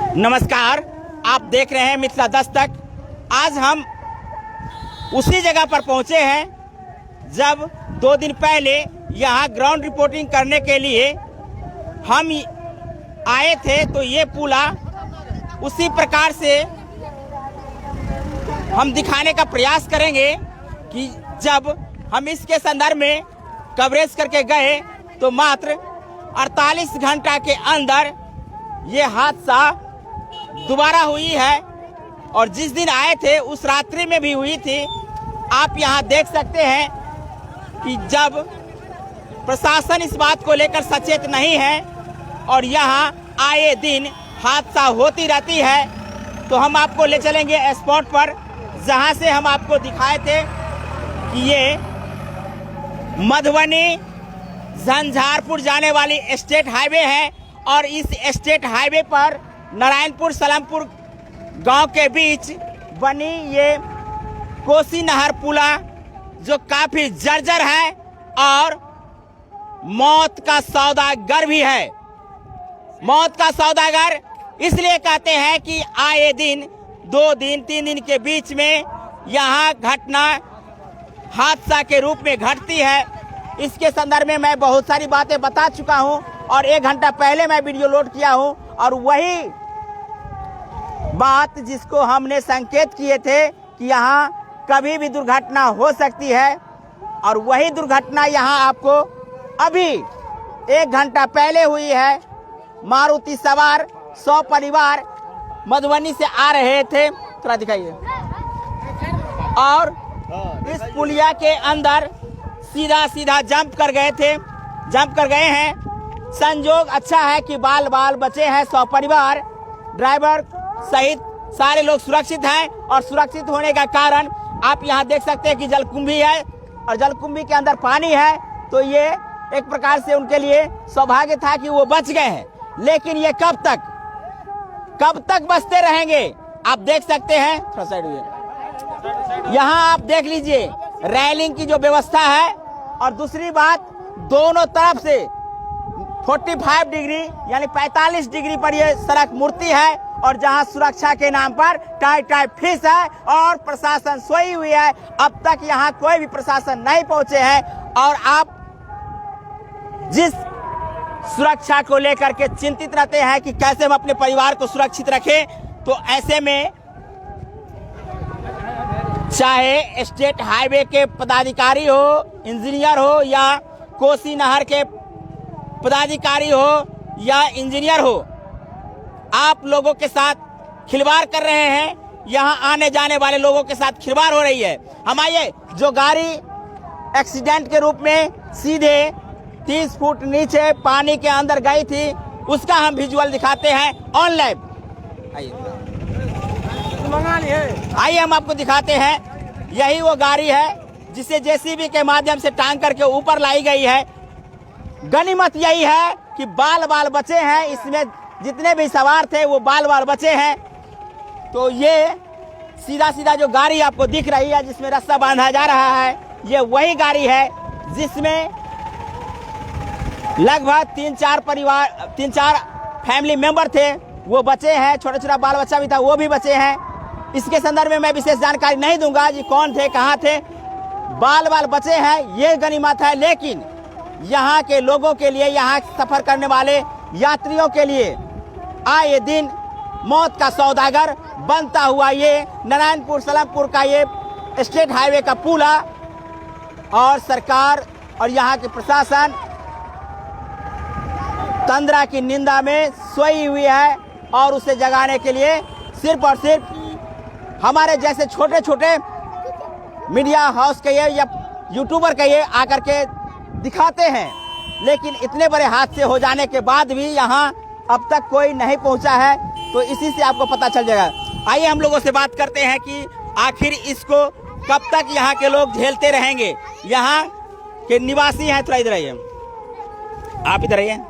नमस्कार, आप देख रहे हैं मिथिला दस्तक। आज हम उसी जगह पर पहुंचे हैं जब 2 दिन पहले यहां ग्राउंड रिपोर्टिंग करने के लिए हम आए थे। तो ये पुला उसी प्रकार से हम दिखाने का प्रयास करेंगे कि जब हम इसके संदर्भ में कवरेज करके गए तो मात्र 48 घंटा के अंदर ये हादसा दोबारा हुई है और जिस दिन आए थे उस रात्रि में भी हुई थी। आप यहाँ देख सकते हैं कि जब प्रशासन इस बात को लेकर सचेत नहीं है और यहाँ आए दिन हादसा होती रहती है, तो हम आपको ले चलेंगे स्पॉट पर जहाँ से हम आपको दिखाए थे कि ये मधुबनी झंझारपुर जाने वाली स्टेट हाईवे है और इस स्टेट हाईवे पर नारायणपुर सलमपुर गांव के बीच बनी ये कोसी नहर पुला जो काफी जर्जर है और मौत का सौदागर भी है। मौत का सौदागर इसलिए कहते हैं कि आए दिन 2 दिन 3 दिन के बीच में यहाँ घटना हादसा के रूप में घटती है। इसके संदर्भ में मैं बहुत सारी बातें बता चुका हूं और 1 घंटा पहले मैं वीडियो लोड किया हूं और वही बात जिसको हमने संकेत किए थे कि यहाँ कभी भी दुर्घटना हो सकती है और वही दुर्घटना यहाँ आपको अभी 1 घंटा पहले हुई है। मारुति सवार 100 परिवार मधुबनी से आ रहे थे, थोड़ा दिखाइए, और इस पुलिया के अंदर सीधा जंप कर गए हैं। संजोग अच्छा है कि बाल बचे हैं, 100 परिवार, ड्राइवर सहित सारे लोग सुरक्षित हैं और सुरक्षित होने का कारण आप यहाँ देख सकते हैं कि जलकुंभी है और जलकुंभी के अंदर पानी है। तो ये एक प्रकार से उनके लिए सौभाग्य था कि वो बच गए हैं, लेकिन ये कब तक बचते रहेंगे आप देख सकते हैं। थोड़ा साइड हुए, यहाँ आप देख लीजिए रेलिंग की जो व्यवस्था है और दूसरी बात दोनों तरफ से 45 डिग्री यानी 45 डिग्री पर ये सड़क मुड़ती है और जहां सुरक्षा के नाम पर टाइट फिस है और प्रशासन सोई हुई है। अब तक यहां कोई भी प्रशासन नहीं पहुंचे हैं और आप जिस सुरक्षा को लेकर के चिंतित रहते हैं कि कैसे हम अपने परिवार को सुरक्षित रखें, तो ऐसे में चाहे स्टेट हाईवे के पदाधिकारी हो, इंजीनियर हो या कोसी नहर के पदाधिकारी हो या इंजीनियर हो, आप लोगों के साथ खिलवाड़ कर रहे हैं। यहाँ आने जाने वाले लोगों के साथ खिलवाड़ हो रही है। हमारे जो गाड़ी एक्सीडेंट के रूप में सीधे 30 फुट नीचे पानी के अंदर गई थी, उसका हम विजुअल दिखाते हैं ऑन लाइव। आइए हम आपको दिखाते हैं। यही वो गाड़ी है जिसे जेसीबी के माध्यम से टांग करके ऊपर लाई गई है। गनीमत यही है कि बाल बचे हैं, इसमें जितने भी सवार थे वो बाल बचे हैं। तो ये सीधा जो गाड़ी आपको दिख रही है जिसमें रास्ता बांधा जा रहा है, ये वही गाड़ी है जिसमें लगभग 3-4 फैमिली मेंबर थे, वो बचे हैं। छोटा बाल बच्चा भी था, वो भी बचे हैं। इसके संदर्भ में मैं विशेष जानकारी नहीं दूंगा जी कौन थे, कहाँ थे। बाल बचे हैं, ये गनीमत है। लेकिन यहाँ के लोगों के लिए, यहाँ सफर करने वाले यात्रियों के लिए आए दिन मौत का सौदागर बनता हुआ ये नारायणपुर सलमपुर का ये स्टेट हाईवे का पुला और सरकार और यहाँ के प्रशासन तंद्रा की निंदा में सोई हुई है और उसे जगाने के लिए सिर्फ और सिर्फ हमारे जैसे छोटे मीडिया हाउस के ये या यूट्यूबर के ये आकर के दिखाते हैं। लेकिन इतने बड़े हादसे हो जाने के बाद भी यहाँ अब तक कोई नहीं पहुँचा है, तो इसी से आपको पता चल जाएगा। आइए हम लोगों से बात करते हैं कि आखिर इसको कब तक यहाँ के लोग झेलते रहेंगे। यहाँ के निवासी हैं, थोड़ा इधर आइए, आप इधर आइए।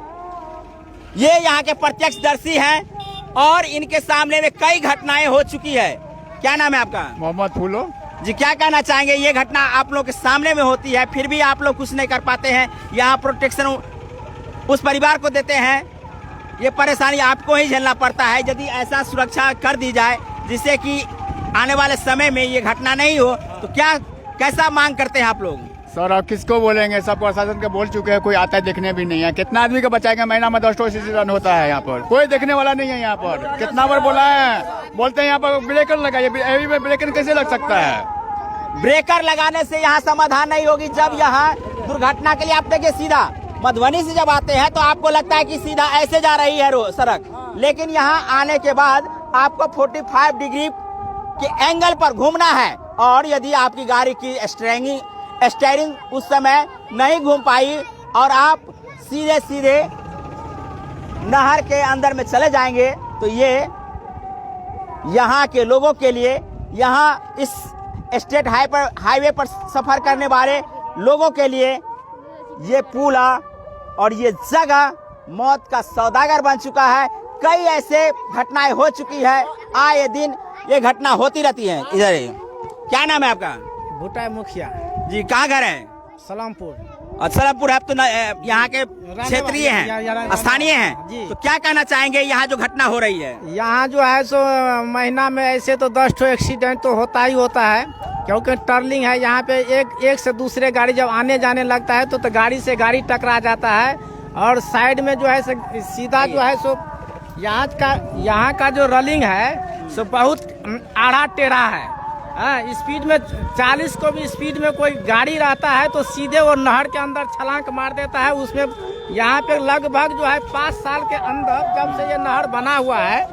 ये यहाँ के प्रत्यक्षदर्शी हैं और इनके सामने में कई घटनाएं हो चुकी है। क्या नाम है आपका? मोहम्मद फूलो जी। क्या कहना चाहेंगे? ये घटना आप लोग के सामने में होती है, फिर भी आप लोग कुछ नहीं कर पाते हैं, यहाँ प्रोटेक्शन उस परिवार को देते हैं ये परेशानी आपको ही झेलना पड़ता है। यदि ऐसा सुरक्षा कर दी जाए जिससे कि आने वाले समय में ये घटना नहीं हो, तो क्या कैसा मांग करते हैं आप लोग? सर अब किसको बोलेंगे, सब प्रशासन के बोल चुके हैं, कोई आता है देखने भी नहीं है। कितना आदमी को बचाएंगे, महीना में 10 एक्सीडेंट होता है यहाँ पर, कोई देखने वाला नहीं है यहाँ पर। कितना बार बोला है, बोलते हैं यहाँ पर ब्रेकर लगाइए, ब्रेकर कैसे लग सकता है? ब्रेकर लगाने से यहाँ समाधान नहीं होगी। जब यहाँ दुर्घटना के लिए आप देखिए, सीधा मधुबनी से जब आते हैं तो आपको लगता है कि सीधा ऐसे जा रही है सड़क, लेकिन यहाँ आने के बाद आपको 45 डिग्री के एंगल पर घूमना है। और यदि आपकी गाड़ी की स्टीयरिंग उस समय नहीं घूम पाई और आप सीधे सीधे नहर के अंदर में चले जाएंगे, तो ये यहाँ के लोगों के लिए, यहाँ इस स्टेट हाईवे पर सफर करने वाले लोगों के लिए ये पुला और ये जगह मौत का सौदागर बन चुका है। कई ऐसे घटनाएं हो चुकी है, आए दिन ये घटना होती रहती है। इधर ही क्या नाम है आपका? भुटाई मुखिया जी, कहाँ घर है? सलामपुर। सलामपुर। आप तो यहाँ के क्षेत्रीय हैं, स्थानीय हैं, तो क्या कहना चाहेंगे यहाँ जो घटना हो रही है? यहाँ जो है सो महीना में ऐसे तो 10 ठो एक्सीडेंट तो होता ही होता है, क्योंकि टर्निंग है यहाँ पे। एक से दूसरे गाड़ी जब आने जाने लगता है तो गाड़ी से गाड़ी टकरा जाता है। और साइड में जो है सीधा जो है सो यहाँ का जो रलिंग है सो बहुत आड़ा टेढ़ा है। स्पीड में 40 को भी स्पीड में कोई गाड़ी रहता है तो सीधे वो नहर के अंदर छलांग मार देता है। उसमें यहाँ पे लगभग जो है 5 साल के अंदर जब से ये नहर बना हुआ है,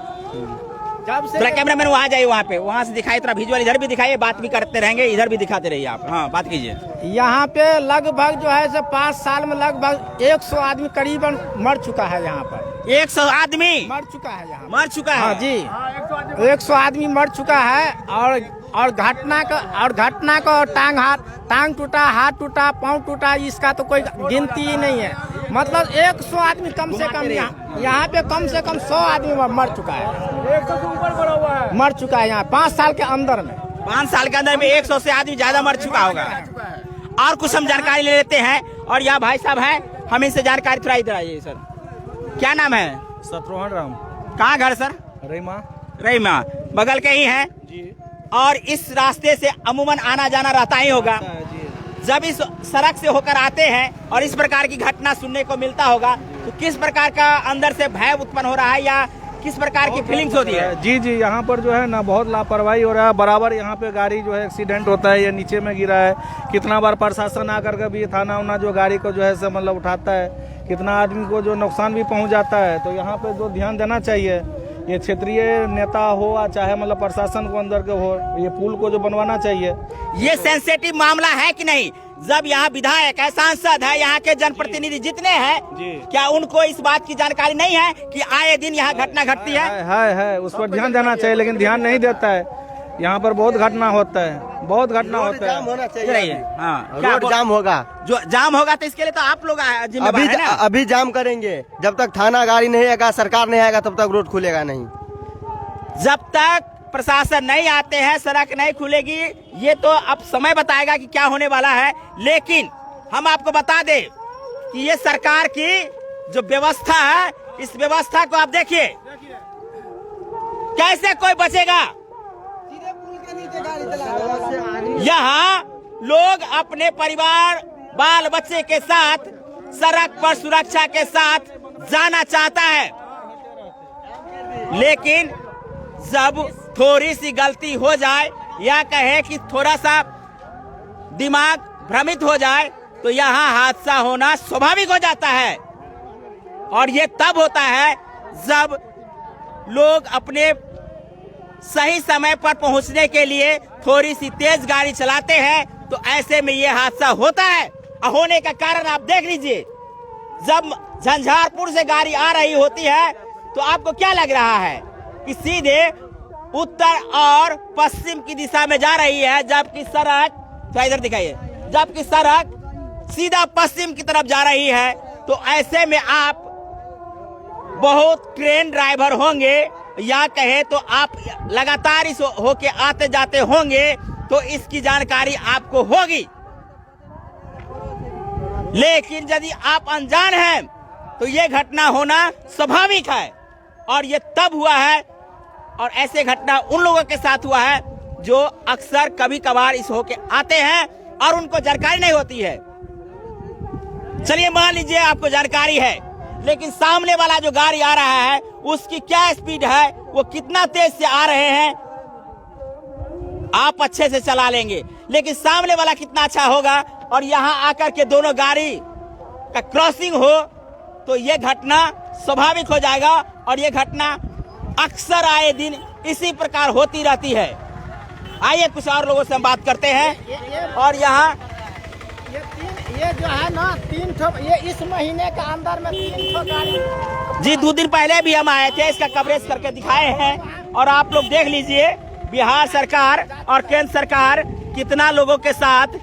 जब से कैमरा मैन वहाँ जाइए, वहाँ से दिखाई, थोड़ा विजुअल इधर भी दिखाइए, बात भी करते रहेंगे, इधर भी दिखाते रहिए आप। हाँ, बात कीजिए। यहाँ पे लगभग जो है 5 साल में लगभग 100 आदमी करीबन मर चुका है। यहाँ पर 100 आदमी मर चुका है, यहाँ मर चुका है। हाँ जी, 100 आदमी मर चुका है। और घटना का टांग टूटा, हाथ टूटा, पाँव टूटा, इसका तो कोई गिनती ही नहीं है। मतलब 100 आदमी कम से कम यहाँ पे कम से कम 100 आदमी मर चुका है। 100 से ऊपर बढ़ा हुआ है, मर चुका है यहाँ 5 साल के अंदर में। 5 साल के अंदर में 100 से आदमी ज्यादा मर चुका होगा। और कुछ हम जानकारी ले लेते हैं, और यहाँ भाई साहब हैं, हम इनसे जानकारी थोड़ा इधर आइए। सर, क्या नाम है? शत्रुघ्न राम। कहाँ घर सर? रहीमा बगल के ही हैं जी। और इस रास्ते से अमूमन आना जाना रहता ही होगा। जब इस सड़क से होकर आते हैं और इस प्रकार की घटना सुनने को मिलता होगा, तो किस प्रकार का अंदर से भय उत्पन्न हो रहा है या किस प्रकार की फीलिंग्स होती है? जी जी, यहाँ पर जो है ना बहुत लापरवाही हो रहा है। बराबर यहाँ पे गाड़ी जो है एक्सीडेंट होता है, ये नीचे में गिरा है। कितना बार प्रशासन आकर के भी थाना उना जो गाड़ी को जो है से मतलब उठाता है, कितना आदमी को जो नुकसान भी पहुँच जाता है। तो यहाँ पे जो ध्यान देना चाहिए, ये क्षेत्रीय नेता हो या चाहे मतलब प्रशासन को अंदर के हो, ये पुल को जो बनवाना चाहिए। ये सेंसिटिव मामला है कि नहीं? जब यहाँ विधायक है, सांसद है, यहाँ के जनप्रतिनिधि जितने हैं, क्या उनको इस बात की जानकारी नहीं है कि आए दिन यहाँ घटना घटती है? उस पर ध्यान देना चाहिए, लेकिन ध्यान नहीं देता है। यहाँ पर बहुत घटना होता है, बहुत घटना होता है। जाम होना चाहिए। हाँ, रोड जाम होगा, जो जाम होगा तो इसके लिए तो आप लोग जिम्मेदार हैं ना? अभी जाम करेंगे। जब तक थाना गाड़ी नहीं आएगा, सरकार नहीं आएगा, तब तक रोड खुलेगा नहीं। जब तक प्रशासन नहीं आते हैं, सड़क नहीं खुलेगी। ये तो अब समय बताएगा कि क्या होने वाला है। लेकिन हम आपको बता दें कि ये सरकार की जो व्यवस्था है, इस व्यवस्था को आप देखिए, कैसे कोई बचेगा। यहाँ लोग अपने परिवार, बाल बच्चे के साथ सड़क पर सुरक्षा के साथ जाना चाहता है, लेकिन जब थोड़ी सी गलती हो जाए या कहे कि थोड़ा सा दिमाग भ्रमित हो जाए, तो यहाँ हादसा होना स्वाभाविक हो जाता है। और ये तब होता है जब लोग अपने सही समय पर पहुंचने के लिए थोड़ी सी तेज गाड़ी चलाते हैं, तो ऐसे में ये हादसा होता है। होने का कारण आप देख लीजिए, जब झंझारपुर से गाड़ी आ रही होती है तो आपको क्या लग रहा है कि सीधे उत्तर और पश्चिम की दिशा में जा रही है, जबकि सड़क, तो इधर दिखाइए, जबकि सड़क सीधा पश्चिम की तरफ जा रही है। तो ऐसे में आप बहुत ट्रेन ड्राइवर होंगे या कहे तो आप लगातार इस होके आते जाते होंगे, तो इसकी जानकारी आपको होगी। लेकिन यदि आप अनजान हैं तो ये घटना होना स्वाभाविक है और ये तब हुआ है और ऐसे घटना उन लोगों के साथ हुआ है जो अक्सर कभी कभार इस होके आते हैं और उनको जानकारी नहीं होती है। चलिए मान लीजिए आपको जानकारी है, लेकिन सामने वाला जो गाड़ी आ रहा है उसकी क्या स्पीड है, वो कितना तेज से आ रहे हैं, आप अच्छे से चला लेंगे, लेकिन सामने वाला कितना अच्छा होगा और यहाँ आकर के दोनों गाड़ी का क्रॉसिंग हो तो ये घटना स्वाभाविक हो जाएगा और ये घटना अक्सर आए दिन इसी प्रकार होती रहती है। आइए कुछ और लोगों से हम बात करते हैं। और यहाँ ये जो है ना 3 ठो, ये इस महीने के अंदर में 3 ठो गाड़ी। जी 2 दिन पहले भी हम आए थे, इसका कवरेज करके दिखाए हैं और आप लोग देख लीजिए बिहार सरकार और केंद्र सरकार कितना लोगों के साथ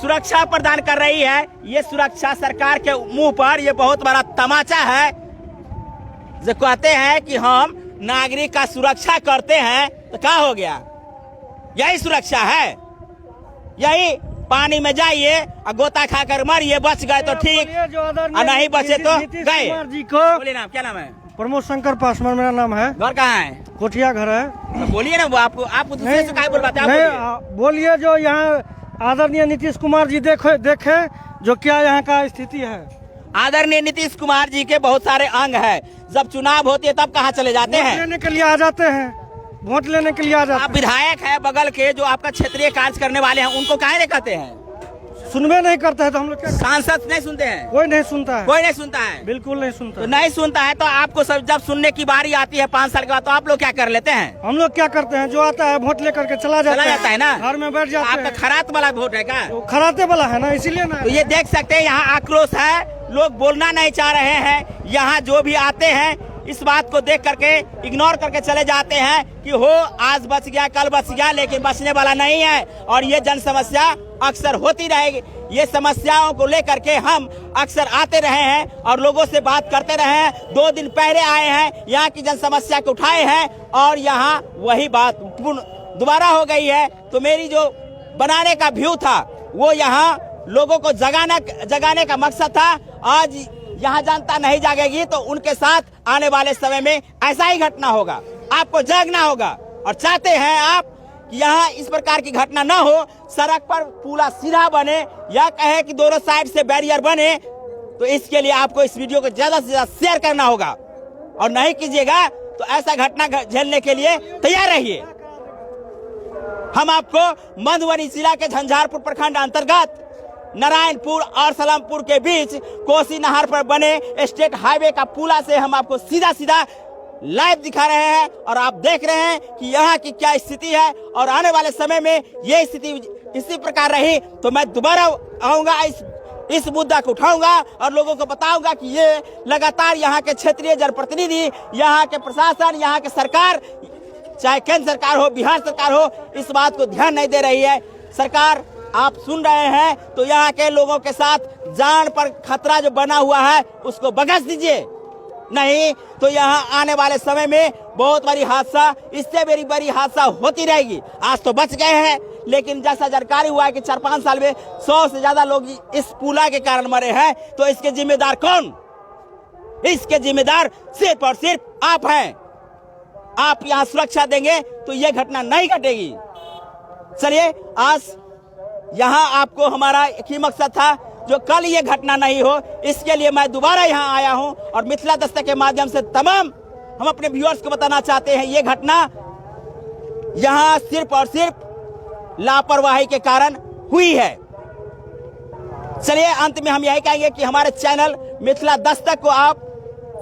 सुरक्षा प्रदान कर रही है। ये सुरक्षा सरकार के मुंह पर ये बहुत बड़ा तमाचा है। जो कहते हैं कि हम नागरिक का सुरक्षा करते हैं तो क्या हो गया, यही सुरक्षा है। यही पानी में जाइए और गोता खाकर मरिए, बच गए तो ठीक और नहीं बचे तो गए। बोलिए नाम, क्या नाम है? प्रमोद शंकर पासवान मेरा नाम है। घर कहाँ है? कोठिया घर है। तो बोलिए ना, वो आपको दूसरे से काहे बोलवाते हैं? आप बोलिए। बोलिए जो यहाँ आदरणीय नीतीश कुमार जी देखे जो क्या यहाँ का स्थिति है। आदरणीय नीतीश कुमार जी के बहुत सारे अंग है, जब चुनाव होती है तब कहाँ चले जाते हैं? लेने के लिए आ जाते हैं, वोट लेने के लिए आ जाते आप विधायक है बगल के जो आपका क्षेत्रीय कार्य करने वाले हैं, उनको काहे नहीं कहते हैं? सुनवे नहीं करते हैं तो हम लोग क्या? सांसद नहीं सुनते हैं? कोई नहीं सुनता है, कोई नहीं सुनता है, बिल्कुल नहीं सुनता। तो नहीं सुनता है तो आपको सब जब सुनने की बारी आती है 5 साल के बाद तो आप लोग क्या कर लेते हैं? हम लोग क्या करते हैं, जो आता है वोट लेकर के चला जाता है ना, घर में बैठ जाते आपका हैं। खरात वाला वोट है क्या? तो खराते वाला है ना, इसीलिए ना। तो ये देख सकते हैं यहाँ आक्रोश है, लोग बोलना नहीं चाह रहे हैं। यहाँ जो भी आते हैं इस बात को देख करके इग्नोर करके चले जाते हैं कि हो आज बच गया कल बच गया, लेकिन बचने वाला नहीं है और ये जन समस्या अक्सर होती रहेगी। ये समस्याओं को लेकर के हम अक्सर आते रहे हैं और लोगों से बात करते रहे हैं। 2 दिन पहले आए हैं, यहाँ की जन समस्या को उठाए हैं और यहाँ वही बात दोबारा हो गई है। तो मेरी जो बनाने का व्यू था वो यहाँ लोगों को जगाने का मकसद था। आज यहाँ जनता नहीं जागेगी तो उनके साथ आने वाले समय में ऐसा ही घटना होगा। आपको जागना होगा और चाहते हैं आप कि यहाँ इस प्रकार की घटना न हो, सड़क पर पूरा सीधा बने या कहे कि दोनों साइड से बैरियर बने। तो इसके लिए आपको इस वीडियो को ज्यादा से ज्यादा शेयर करना होगा और नहीं कीजिएगा तो ऐसा घटना झेलने के लिए तैयार रहिए। हम आपको मधुबनी जिला के झंझारपुर प्रखंड अंतर्गत नारायणपुर और सलामपुर के बीच कोसी नहर पर बने स्टेट हाईवे का पुला से हम आपको सीधा सीधा लाइव दिखा रहे हैं और आप देख रहे हैं कि यहाँ की क्या स्थिति है और आने वाले समय में ये स्थिति इसी प्रकार रही तो मैं दोबारा आऊंगा, इस मुद्दा को उठाऊंगा और लोगों को बताऊंगा कि ये लगातार यहाँ के क्षेत्रीय जनप्रतिनिधि, यहाँ के प्रशासन, यहाँ के सरकार, चाहे केंद्र सरकार हो बिहार सरकार हो, इस बात को ध्यान नहीं दे रही है। सरकार आप सुन रहे हैं तो यहाँ के लोगों के साथ जान पर खतरा जो बना हुआ है उसको बगस दीजिए, नहीं तो यहाँ आने वाले समय में बहुत बड़ी हादसा, इससे बड़ी हादसा होती रहेगी। आज तो बच गए हैं, लेकिन जैसा जानकारी हुआ है कि 4-5 साल में 100 से ज्यादा लोग इस पुला के कारण मरे हैं। तो इसके जिम्मेदार कौन? इसके जिम्मेदार सिर्फ और सिर्फ आप हैं। आप यहाँ सुरक्षा देंगे तो ये घटना नहीं घटेगी। चलिए आज यहाँ आपको हमारा एक ही मकसद था, जो कल ये घटना नहीं हो, इसके लिए मैं दोबारा यहाँ आया हूँ और मिथिला दस्तक के माध्यम से तमाम हम अपने व्यूअर्स को बताना चाहते हैं ये घटना यहाँ सिर्फ और सिर्फ लापरवाही के कारण हुई है। चलिए अंत में हम यही कहेंगे कि हमारे चैनल मिथिला दस्तक को आप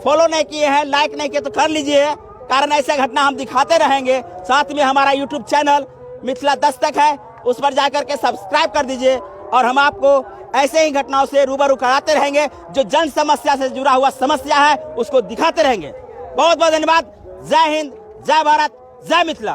फॉलो नहीं किए हैं, लाइक नहीं किए तो कर लीजिए, कारण ऐसा घटना हम दिखाते रहेंगे। साथ में हमारा यूट्यूब चैनल मिथिला दस्तक है, उस पर जाकर के सब्सक्राइब कर दीजिए और हम आपको ऐसे ही घटनाओं से रूबरू कराते रहेंगे। जो जन समस्या से जुड़ा हुआ समस्या है उसको दिखाते रहेंगे। बहुत बहुत धन्यवाद। जय हिंद, जय भारत, जय मिथिला।